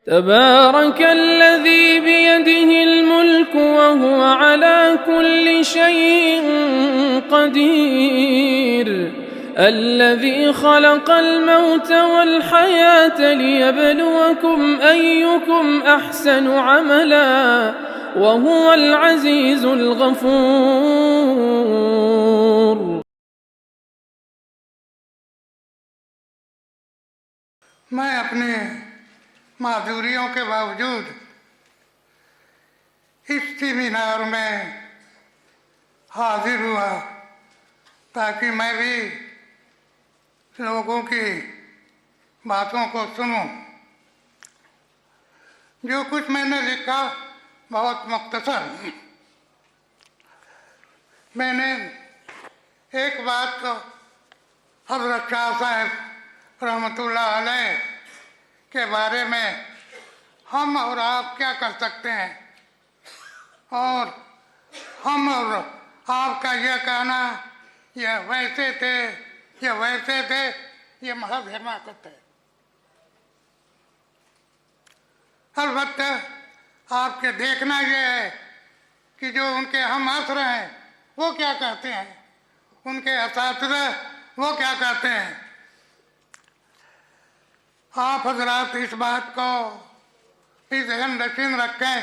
تبارك الذي بيده الملك وهو على كل شيء قدير الذي خلق الموت والحياة ليبلوكم أيكم أحسن عملا وهو العزيز الغفور. میں اپنے معذوریوں کے باوجود اس سیمینار میں حاضر ہوا تاکہ میں بھی لوگوں کی باتوں کو سنوں. جو کچھ میں نے لکھا بہت مختصر. میں نے ایک بات کو حضرت شاہ صاحب رحمۃ اللہ علیہ کے بارے میں ہم اور آپ کیا کر سکتے ہیں، اور ہم اور آپ کا یہ کہنا یہ ویسے تھے یہ ویسے تھے یہ محض حماقت ہے. البتہ آپ کے دیکھنا یہ ہے کہ جو ان کے ہم عصر ہیں وہ کیا کہتے ہیں، ان کے اساتذہ وہ کیا کہتے ہیں. آپ حضرات اس بات کو بھی ذہن نشین رکھیں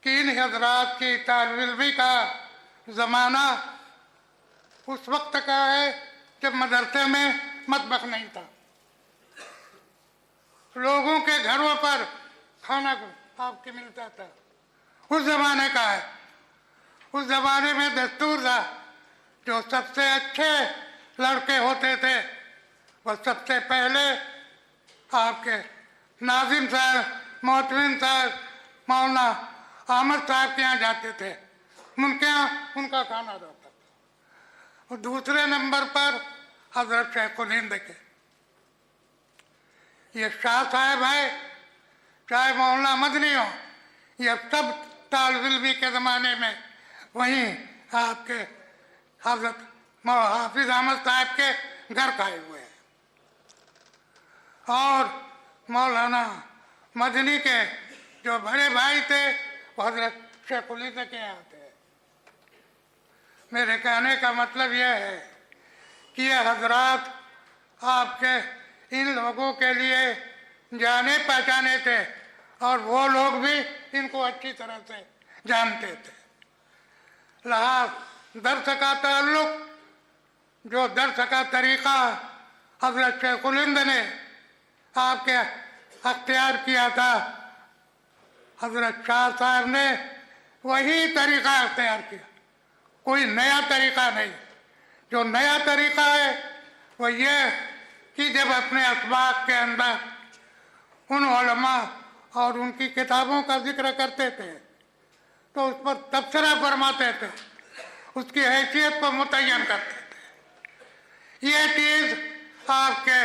کہ ان حضرات کی طالب علمی کا زمانہ اس وقت کا ہے جب مدرسے میں مطبخ نہیں تھا، لوگوں کے گھروں پر کھانا آپ کے ملتا تھا. اس زمانے کا ہے. اس زمانے میں دستور تھا جو سب سے اچھے لڑکے ہوتے تھے وہ سب سے پہلے آپ کے ناظم صاحب، معتمن صاحب، مولانا احمد صاحب کے یہاں جاتے تھے، ان کے یہاں ان کا کھانا رہتا تھا. اور دوسرے نمبر پر حضرت شیخ الہند کے. یہ شاہ صاحب ہے چاہے مولانا مدنی ہو، یہ سب طالب علمی کے زمانے میں وہیں آپ کے حضرت حافظ احمد صاحب کے گھر کھائے ہوئے ہیں. اور مولانا مدنی کے جو بڑے بھائی تھے وہ حضرت شیخ الہند کے یہاں تھے. میرے کہنے کا مطلب یہ ہے کہ یہ حضرات آپ کے ان لوگوں کے لیے جانے پہچانے تھے اور وہ لوگ بھی ان کو اچھی طرح سے جانتے تھے. لحاظ درس کا تعلق، جو درس کا طریقہ حضرت شیخ الہند نے آپ کے اختیار کیا تھا، حضرت شاہ صاحب نے وہی طریقہ اختیار کیا، کوئی نیا طریقہ نہیں. جو نیا طریقہ ہے وہ یہ کہ جب اپنے اسباق کے اندر ان علماء اور ان کی کتابوں کا ذکر کرتے تھے تو اس پر تبصرہ فرماتے تھے، اس کی حیثیت کو متعین کرتے تھے. یہ چیز آپ کے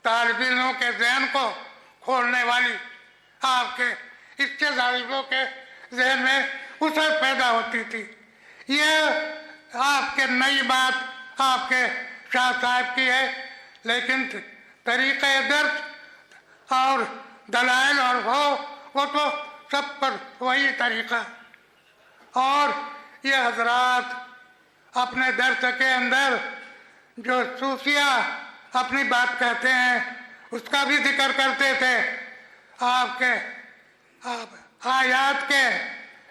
طالب علموں کے ذہن کو کھولنے والی، آپ کے استدلالوں کے ذہن میں وسعت پیدا ہوتی تھی. یہ آپ کے نئی بات آپ کے شاہ صاحب کی ہے، لیکن طریقہ درس اور دلائل اور وہ تو سب پر وہی طریقہ. اور یہ حضرات اپنے درس کے اندر جو صوفیہ اپنی بات کہتے ہیں اس کا بھی ذکر کرتے تھے. آپ کے آیات کے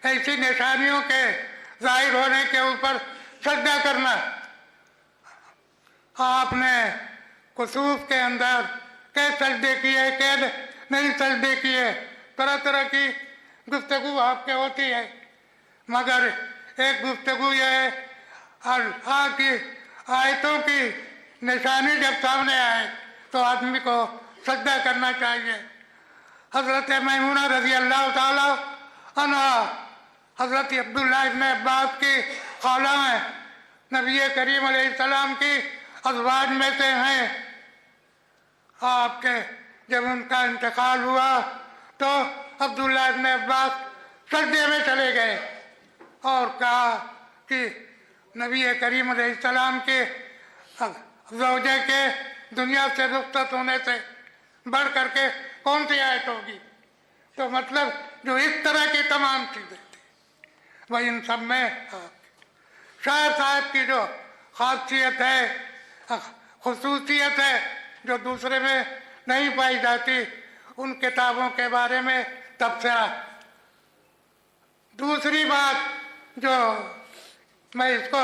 ایسی نشانیوں کے ظاہر ہونے کے اوپر سجدہ کرنا. آپ نے کسوف کے اندر کئی سجدے کیے، کئی نہیں سجدے کیے، طرح طرح کی گفتگو آپ کے ہوتی ہے، مگر ایک گفتگو یہ ہے اللہ کی آیتوں کی نشانی جب سامنے آئے تو آدمی کو سجدہ کرنا چاہیے. حضرت میمونہ رضی اللہ تعالی عنہا حضرت عبداللہ ابن عباس کی خالہ ہیں، نبی کریم علیہ السلام کی ازواج میں سے ہیں. آپ کے جب ان کا انتقال ہوا تو عبداللہ ابن عباس سجدے میں چلے گئے اور کہا کہ نبی کریم علیہ السلام کے زوجہ کے دنیا سے رخصت ہونے سے بڑھ کر کے कौन सी आयत होगी? तो मतलब जो इस तरह की तमाम चीज़ें थी वह इन सब में शायर साहब की जो खासियत है, खुसूसियत है, जो दूसरे में नहीं पाई जाती, उन किताबों के बारे में तबसरा। दूसरी बात जो मैं इसको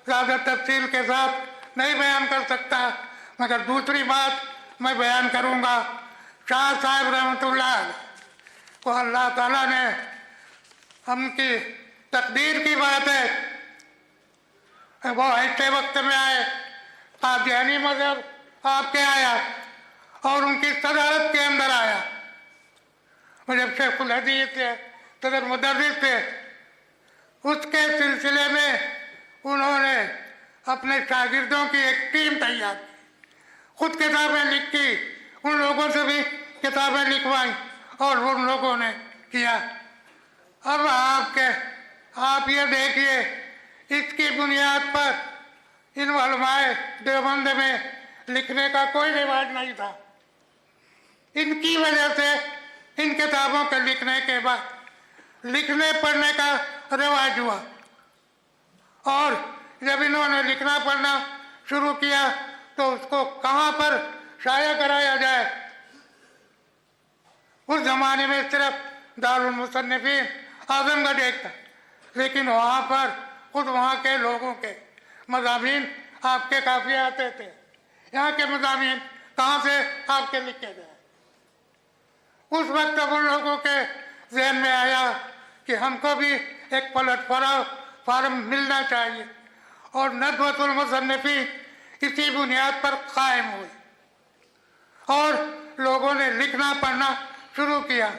ज़्यादा तफसील के साथ नहीं बयान कर सकता, मगर दूसरी बात मैं बयान करूँगा। शाह साहब रहमतुल्लाह को अल्लाह ताला ने उनकी तकदीर की बात है, वो ऐसे वक्त में आए, कादियानी मजहब आपके आया और उनकी सदारत के अंदर आया। वो जब शेखुल हदीस थे, सदर मुदर्रिस थे, उसके सिलसिले में उन्होंने अपने शागिर्दों की एक टीम तैयार की, खुद किताबें लिखी, उन लोगों से भी किताबें लिखवाई और उन लोगों ने किया। अब आप ये देखिए, इसकी बुनियाद पर इन उलमाए देवबंद में लिखने का कोई रिवाज नहीं था। इनकी वजह से इन किताबों के लिखने के बाद लिखने पढ़ने का रिवाज हुआ, और जब इन्होंने लिखना पढ़ना शुरू किया तो उसको कहाँ पर शाया कराया जाए। उस जमाने में सिर्फ दारुल मुसन्निफीन आजमगढ़ एक था, लेकिन वहाँ पर खुद वहाँ के लोगों के मज़ामीन आपके काफ़ी आते थे। यहाँ के मज़ामीन कहाँ से आपके लिखे गए। उस वक्त अब उन लोगों के जहन में आया कि हमको भी एक प्लेटफॉर्म मिलना चाहिए, और नदवतुल मुसन्निफीन इसी बुनियाद पर कायम हुई और लोगों ने लिखना पढ़ना शुरू किया।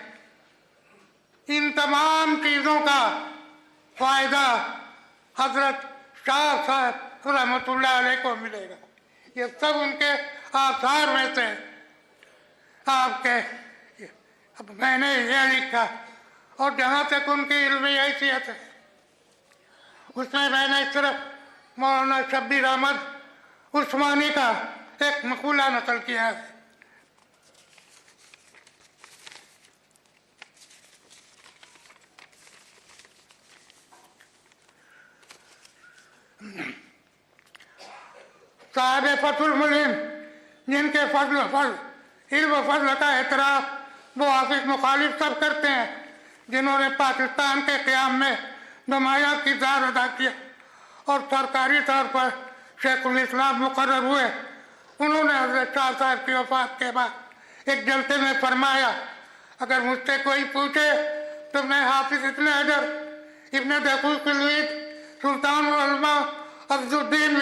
इन तमाम चीज़ों का फ़ायदा हजरत शाह साहब रहमतुल्लाह अलैह को मिलेगा। ये सब उनके आसार में से आपके, अब मैंने ये लिखा, और जहाँ तक उनकी इल्मी हैसियत है उसमें मैंने सिर्फ मौलाना शब्बीर अहमद उस्मानी का एक मकूला नकल किया है। साहब फतुल मुलिम, जिनके इल्म फजल का एतराफ़ वो हाफिज मुखालिफ सब करते हैं, जिन्होंने पाकिस्तान के क़याम में नुमायाँ किरदार अदा किया और सरकारी तौर पर शेखुल इस्लाम मुकर्रर हुए। उन्होंने हज़रत शाह साहब की वफ़ात के बाद एक जलसे में फरमाया, अगर मुझसे कोई पूछे तुमने हाफिज इब्न हजर, इब्न दक़ीक़ अल-ईद, सुल्तान उल-उलमा अब्दुद्दीन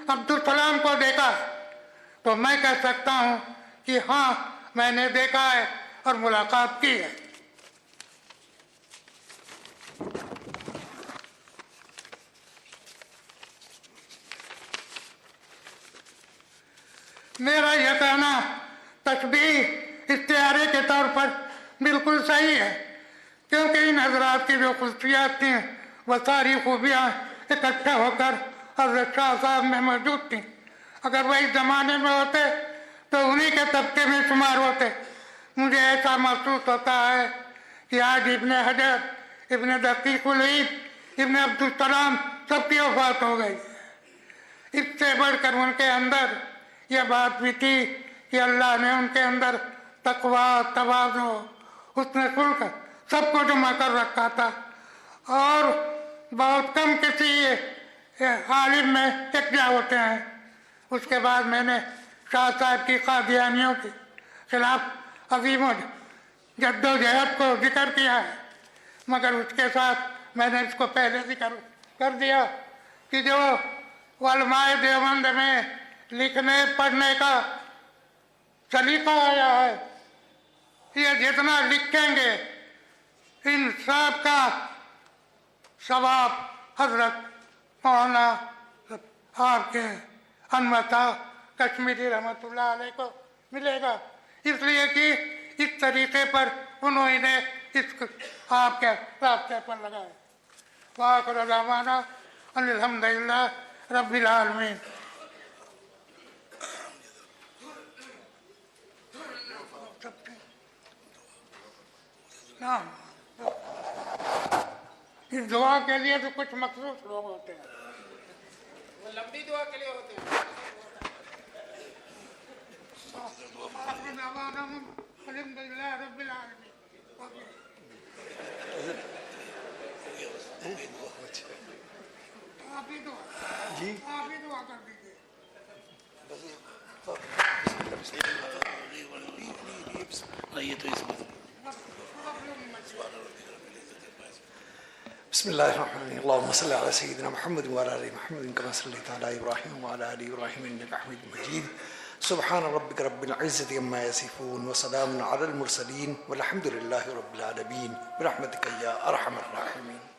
अब्दुल सलाम को देखा, तो मैं कह सकता हूँ कि हाँ मैंने देखा है और मुलाकात की है। मेरा यह कहना तशबीह इख्तियारे के तौर पर बिल्कुल सही है, क्योंकि इन हजरात की जो खुशियात थी वह सारी खूबियाँ इकट्ठे होकर हज़रत शाह साहब में मौजूद थी। अगर वही ज़माने में होते तो उन्हीं के तबके में शुमार होते। मुझे ऐसा महसूस होता है कि आज इब्न हजर, इब्न दक़ीक़ अल-ईद, इब्न अब्दुल सलाम सबकी वफ़ात हो गई। इससे बढ़कर उनके अंदर यह बात भी थी कि अल्लाह ने उनके अंदर तक़वा, तवाज़ु, हुस्न खुल्क़ सबको जमा कर रखा था, और बहुत कम किसी आलिम में यकजा होते हैं। उसके बाद मैंने शाह साहब की कादियानियों के खिलाफ अजीम जद्दोजहद को जिक्र किया है, मगर उसके साथ मैंने इसको पहले जिक्र कर दिया कि जो उलमाए देवबंद में लिखने पढ़ने का सलीका आया है, ये जितना लिखेंगे इन सब का सवाब हजरत मौलाना आपके अनमता कश्मीरी रहमतुल्लाह अलैह को मिलेगा, इसलिए कि इस तरीके पर उन्होंने इस आपके रास्ते पर लगाया। वाक़िर दावाना अल्हम्दुलिल्लाह रब्बिल आलमीन। ना इस दुआ के लिए तो कुछ मखसूस लोग होते हैं, وہ لمبی دعا کے لیے ہوتے ہیں. آخر دعوانا الحمدللہ رب العالمین. آپ ہی دعا کر دیجیے. بسم الله الرحمن الرحيم. اللهم صل على سيدنا محمد وعلى ال محمد كما صليت على ابراهيم وعلى ال ابراهيم انك حميد مجيد. سبحان ربك رب العزة عما يصفون وسلام على المرسلين والحمد لله رب العالمين برحمتك يا ارحم الراحمين.